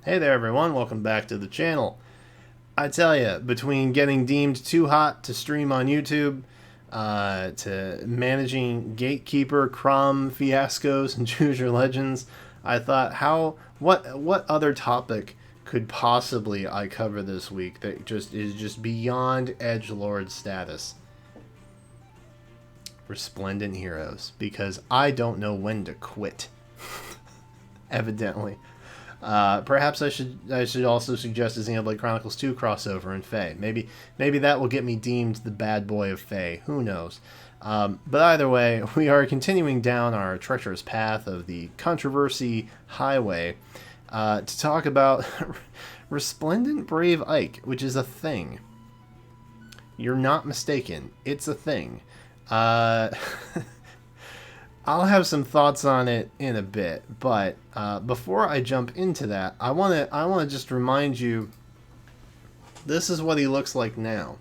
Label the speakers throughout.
Speaker 1: Hey there everyone, welcome back to the channel. I tell you, between getting deemed too hot to stream on YouTube, to managing Gatekeeper, Crom fiascos, and Choose Your Legends, I thought, what other topic could possibly I cover this week that is just beyond edgelord status? Resplendent heroes, because I don't know when to quit. Evidently. Perhaps I should also suggest a Xenoblade Chronicles 2 crossover in FEH. Maybe that will get me deemed the bad boy of FEH. Who knows? But either way, we are continuing down our treacherous path of the controversy highway to talk about Resplendent Brave Ike, which is a thing. You're not mistaken. It's a thing. I'll have some thoughts on it in a bit, but before I jump into that, I want to just remind you, this is what he looks like now.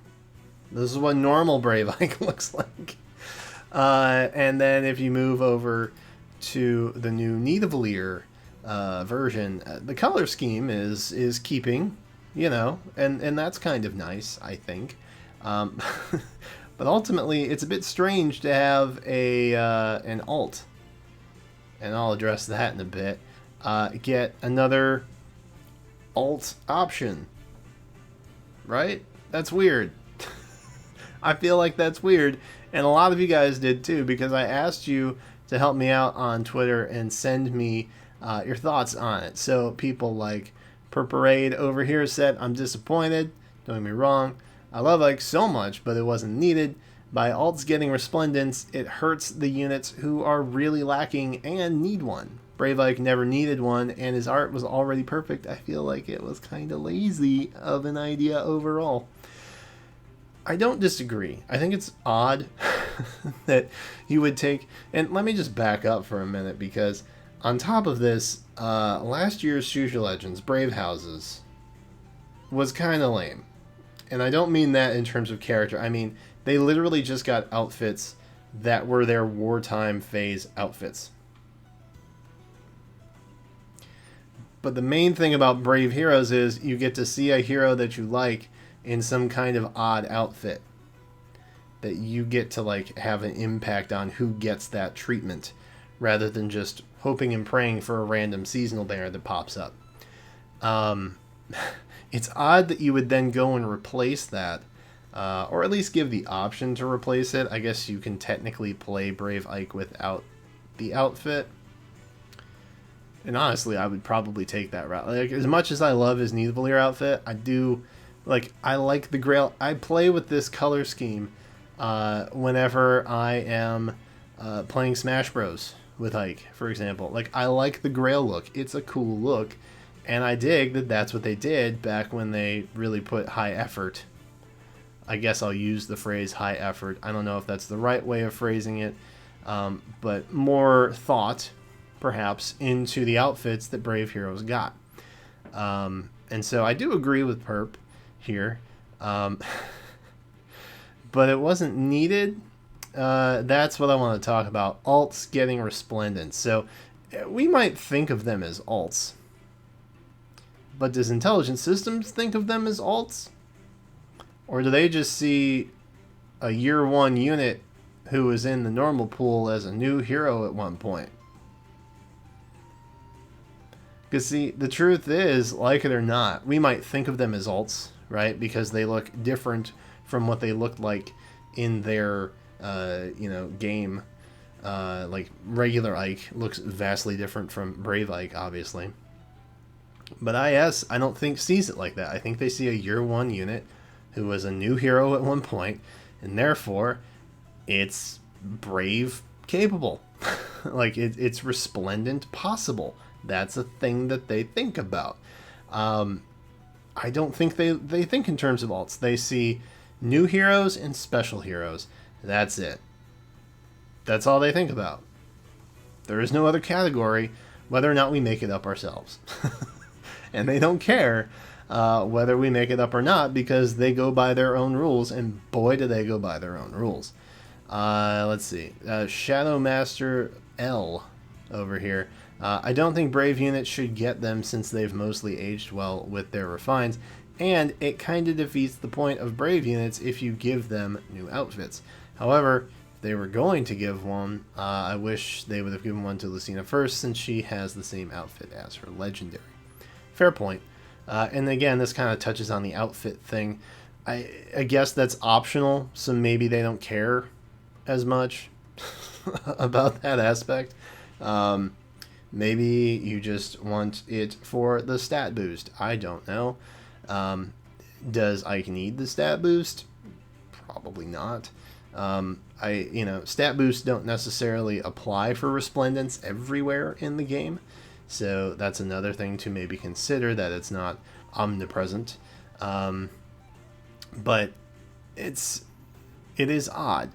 Speaker 1: This is what normal Brave Ike looks like. And then if you move over to the new Nidavellir version, the color scheme is keeping, and that's kind of nice, I think. But ultimately, it's a bit strange to have an alt, and I'll address that in a bit. Get another alt option, right? That's weird. I feel like that's weird, and a lot of you guys did too, because I asked you to help me out on Twitter and send me your thoughts on it. So people like Purparade over here said, I'm disappointed, don't get me wrong. I love Ike so much, but it wasn't needed. By alts getting Resplendence, it hurts the units who are really lacking and need one. Brave Ike never needed one, and his art was already perfect. I feel like it was kind of lazy of an idea overall. I don't disagree. I think it's odd that you would take... And let me just back up for a minute, because on top of this, last year's Choose Your Legends, Brave Houses, was kind of lame. And I don't mean that in terms of character. I mean, they literally just got outfits that were their wartime phase outfits. But the main thing about Brave Heroes is you get to see a hero that you like in some kind of odd outfit. That you get to like have an impact on who gets that treatment, rather than just hoping and praying for a random seasonal banner that pops up. It's odd that you would then go and replace that, or at least give the option to replace it. I guess you can technically play Brave Ike without the outfit. And honestly, I would probably take that route. Like, as much as I love his Nidavellir outfit, I like the Grail. I play with this color scheme whenever I am playing Smash Bros. With Ike, for example. Like, I like the Grail look. It's a cool look. And I dig that that's what they did back when they really put high effort. I guess I'll use the phrase high effort. I don't know if that's the right way of phrasing it. But more thought, perhaps, into the outfits that Brave Heroes got. And so I do agree with Perp here. But it wasn't needed. That's what I want to talk about. Alts getting Resplendent. So we might think of them as alts. But does Intelligent Systems think of them as alts? Or do they just see a year one unit who was in the normal pool as a new hero at one point? Because see, the truth is, like it or not, we might think of them as alts, right? Because they look different from what they looked like in their, game. Like regular Ike looks vastly different from Brave Ike, obviously. But IS, I don't think sees it like that. I think they see a year one unit who was a new hero at one point, and therefore it's Brave capable. Like, it's Resplendent possible. That's a thing that they think about. I don't think they think in terms of alts. They see new heroes and special heroes. That's it. That's all they think about. There is no other category, whether or not we make it up ourselves. And they don't care whether we make it up or not, because they go by their own rules, and boy, do they go by their own rules. Let's see. Shadowmaster L over here I don't think Brave units should get them since they've mostly aged well with their refines, and it kind of defeats the point of Brave units if you give them new outfits. However, if they were going to give one, I wish they would have given one to Lucina first, since she has the same outfit as her legendary. Fair point. And again, this kind of touches on the outfit thing. I guess that's optional, so maybe they don't care as much about that aspect. Maybe you just want it for the stat boost. I don't know. Does Ike need the stat boost? Probably not. Stat boosts don't necessarily apply for Resplendence everywhere in the game, so that's another thing to maybe consider, that it's not omnipresent. But it is odd.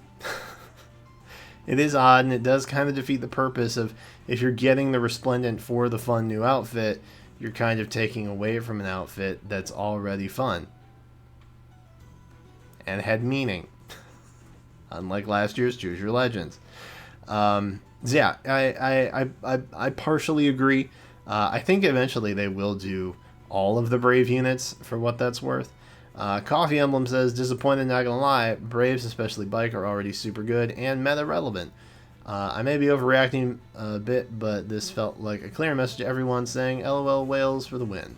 Speaker 1: It is odd, and it does kind of defeat the purpose of, if you're getting the Resplendent for the fun new outfit, you're kind of taking away from an outfit that's already fun and had meaning, unlike last year's Choose Your Legends. Yeah, I partially agree. I think eventually they will do all of the Brave units, for what that's worth. Coffee Emblem says, disappointed, not gonna lie. Braves, especially Bike, are already super good and meta relevant. I may be overreacting a bit, but this felt like a clear message to everyone saying LOL whales for the win.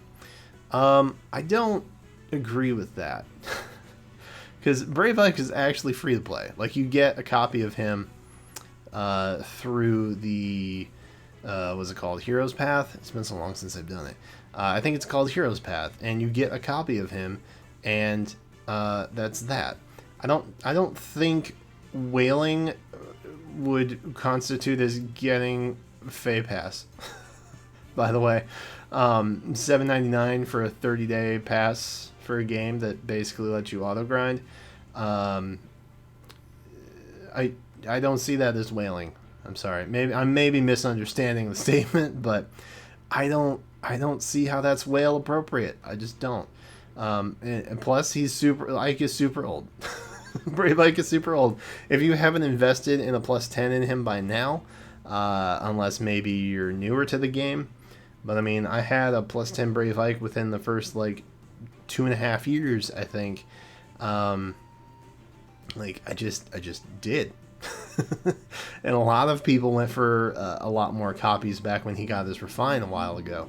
Speaker 1: I don't agree with that. Because Brave Ike is actually free to play. Like, you get a copy of him through the, what's it called? Hero's Path? It's been so long since I've done it. I think it's called Hero's Path, and you get a copy of him, and that's that. I don't think whaling would constitute as getting Fey Pass. By the way, $7.99 for a 30-day pass for a game that basically lets you auto grind. I don't see that as whaling. I'm sorry. I'm maybe misunderstanding the statement, but I don't see how that's whale appropriate. I just don't. And plus, Ike is super old. Brave Ike is super old. If you haven't invested in a +10 in him by now, unless maybe you're newer to the game, but I mean, I had a +10 Brave Ike within the first like 2.5 years, I think. Like I just did. And a lot of people went for a lot more copies back when he got his refine a while ago.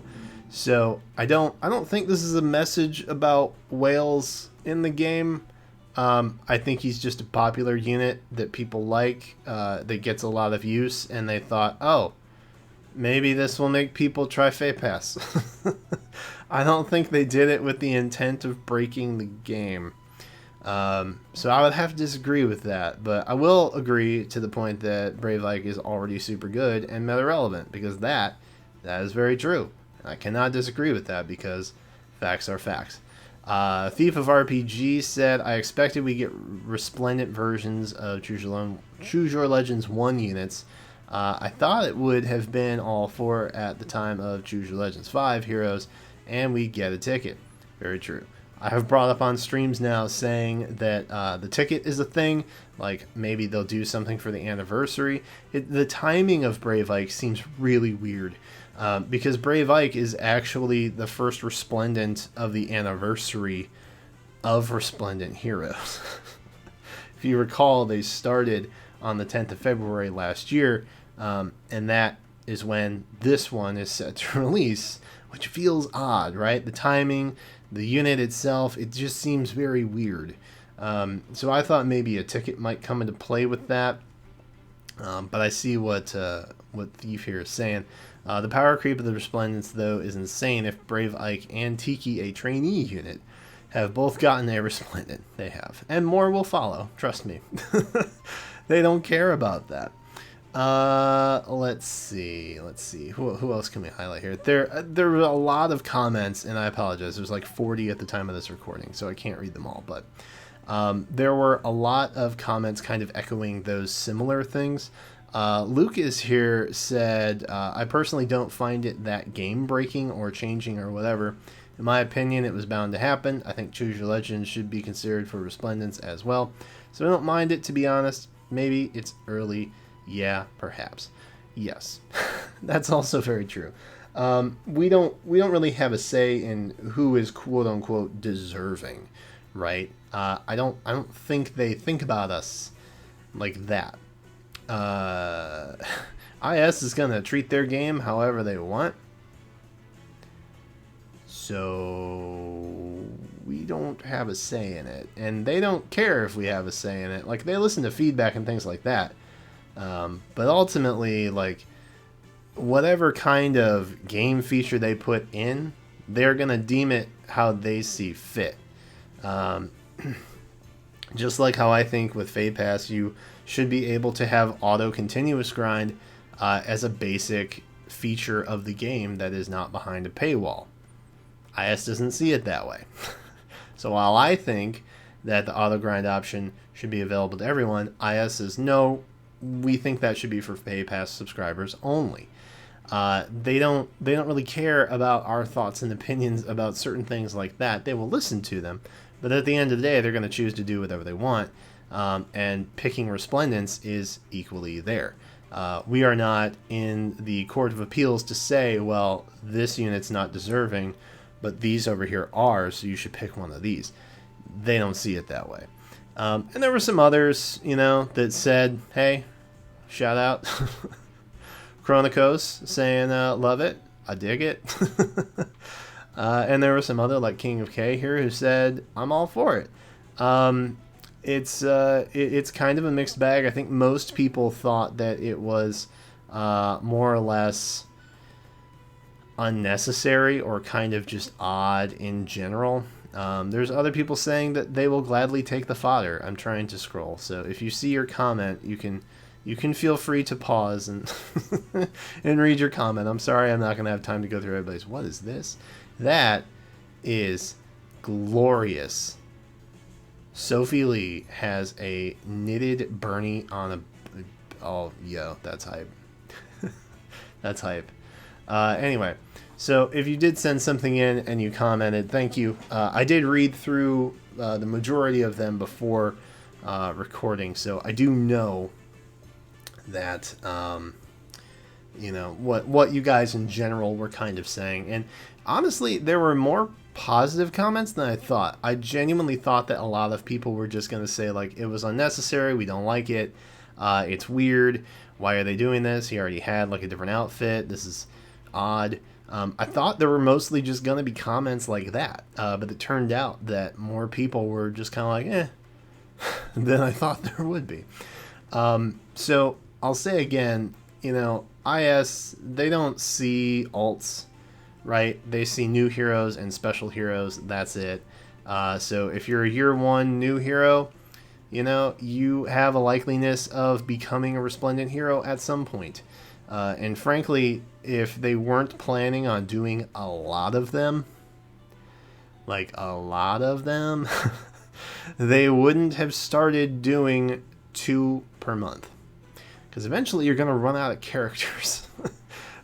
Speaker 1: So I don't think this is a message about whales in the game. I think he's just a popular unit that people like, that gets a lot of use, and they thought, oh, maybe this will make people try Fey Pass. I don't think they did it with the intent of breaking the game. So I would have to disagree with that, but I will agree to the point that Brave Ike is already super good and meta relevant, because that is very true. I cannot disagree with that, because facts are facts. Thief of RPG said, I expected we get resplendent versions of Choose Your Legends 1 units. I thought it would have been all 4 at the time of Choose Your Legends 5 heroes, and we get a ticket. Very true. I have brought up on streams now saying that the ticket is a thing. Like, maybe they'll do something for the anniversary. The timing of Brave Ike seems really weird. Because Brave Ike is actually the first Resplendent of the anniversary of Resplendent Heroes. If you recall, they started on the 10th of February last year, and that is when this one is set to release, which feels odd, right? The timing, the unit itself, it just seems very weird. So I thought maybe a ticket might come into play with that, but I see what Thief here is saying. The power creep of the Resplendents, though, is insane. If Brave Ike and Tiki, a trainee unit, have both gotten a Resplendent, they have. And more will follow, trust me. They don't care about that. Let's see. Who else can we highlight here? There were a lot of comments, and I apologize. There's like 40 at the time of this recording, so I can't read them all. But there were a lot of comments kind of echoing those similar things. Lucas here said, I personally don't find it that game-breaking or changing or whatever. In my opinion, it was bound to happen. I think Choose Your Legends should be considered for Resplendence as well. So I don't mind it, to be honest. Maybe it's early. Yeah, perhaps. Yes. That's also very true. We don't really have a say in who is quote unquote deserving, right? I don't think they think about us like that. Uh, IS is gonna treat their game however they want, so we don't have a say in it, and they don't care if we have a say in it. Like, they listen to feedback and things like that, but ultimately, like, whatever kind of game feature they put in, they're gonna deem it how they see fit. Um, just like how I think with Fade Pass, you should be able to have auto continuous grind as a basic feature of the game that is not behind a paywall. IS doesn't see it that way. So while I think that the auto grind option should be available to everyone, IS says no, we think that should be for Pay Pass subscribers only. They don't really care about our thoughts and opinions about certain things like that. They will listen to them, but at the end of the day, they're going to choose to do whatever they want. And picking Resplendence is equally there. We are not in the Court of Appeals to say, well, this unit's not deserving, but these over here are, so you should pick one of these. They don't see it that way. And there were some others, that said, hey, shout out. Chronicos saying, love it, I dig it. And there were some other, like King of K here, who said, I'm all for it. It's kind of a mixed bag. I think most people thought that it was more or less unnecessary or kind of just odd in general. There's other people saying that they will gladly take the fodder. I'm trying to scroll, so if you see your comment, you can feel free to pause and and read your comment. I'm sorry I'm not going to have time to go through everybody's. What is this? That is glorious. Sophie Lee has a knitted Bernie on a... Oh, yo, that's hype. That's hype. Anyway, so if you did send something in and you commented, thank you. I did read through the majority of them before recording, so I do know that what you guys in general were kind of saying. And honestly, there were more positive comments than I thought. I genuinely thought that a lot of people were just going to say, like, it was unnecessary, we don't like it, it's weird, why are they doing this, he already had like a different outfit, this is odd. I thought there were mostly just going to be comments like that, but it turned out that more people were just kind of like, than I thought there would be. So I'll say again, IS, they don't see alts, right? They see new heroes and special heroes. That's it. So if you're a year one new hero, you have a likeliness of becoming a Resplendent hero at some point. And frankly, if they weren't planning on doing a lot of them, they wouldn't have started doing 2 per month. Because eventually you're going to run out of characters.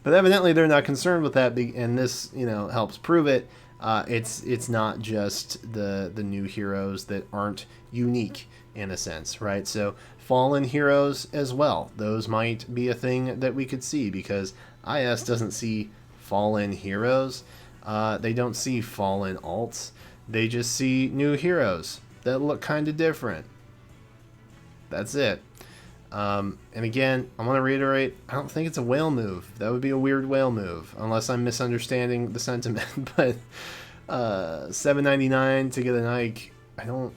Speaker 1: But evidently they're not concerned with that, and this, helps prove it. It's not just the new heroes that aren't unique in a sense, right? So fallen heroes as well. Those might be a thing that we could see, because IS doesn't see fallen heroes. They don't see fallen alts. They just see new heroes that look kind of different. That's it. And again, I want to reiterate, I don't think it's a whale move. That would be a weird whale move, unless I'm misunderstanding the sentiment. But $7.99 to get an Ike, I don't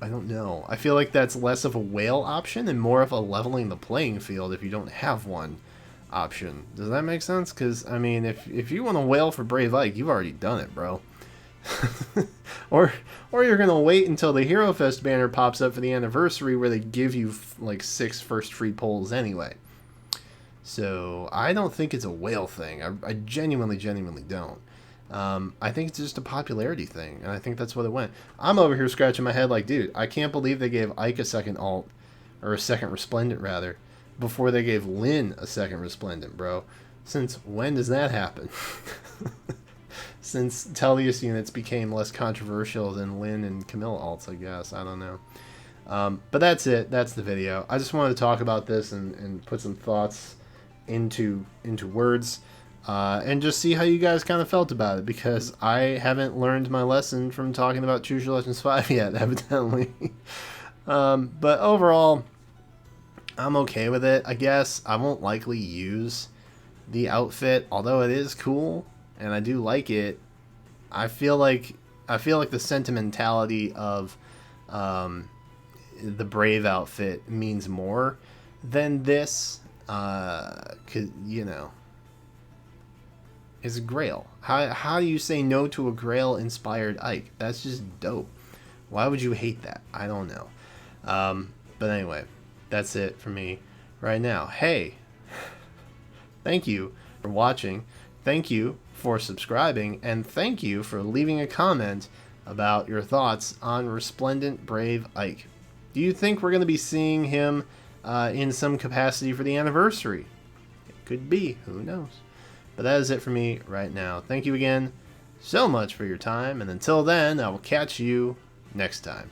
Speaker 1: know. I feel like that's less of a whale option and more of a leveling the playing field if you don't have one option. Does that make sense? Because, I mean, if you want to whale for Brave Ike, you've already done it, bro. or you're gonna wait until the Hero Fest banner pops up for the anniversary, where they give you like 6 first free polls anyway. So I don't think it's a whale thing. I genuinely don't. I think it's just a popularity thing, and I think that's what it went. I'm over here scratching my head like, dude, I can't believe they gave Ike a second alt, or a second Resplendent rather, before they gave Lynn a second Resplendent, bro. Since when does that happen? Since Tellius units became less controversial than Lynn and Camilla alts, I guess. I don't know. But that's it. That's the video. I just wanted to talk about this and put some thoughts into words, and just see how you guys kind of felt about it, because I haven't learned my lesson from talking about Choose Your Legends 5 yet, evidently. But overall, I'm okay with it. I guess I won't likely use the outfit, although it is cool and I do like it. I feel like the sentimentality of the Brave outfit means more than this. 'Cause, you know, it's Grail. How do you say no to a Grail inspired Ike? That's just dope. Why would you hate that? I don't know. But anyway, that's it for me right now. Hey, thank you for watching. Thank you for subscribing, and thank you for leaving a comment about your thoughts on Resplendent Brave Ike. Do you think we're going to be seeing him in some capacity for the anniversary? It could be. Who knows? But that is it for me right now. Thank you again so much for your time, and until then, I will catch you next time.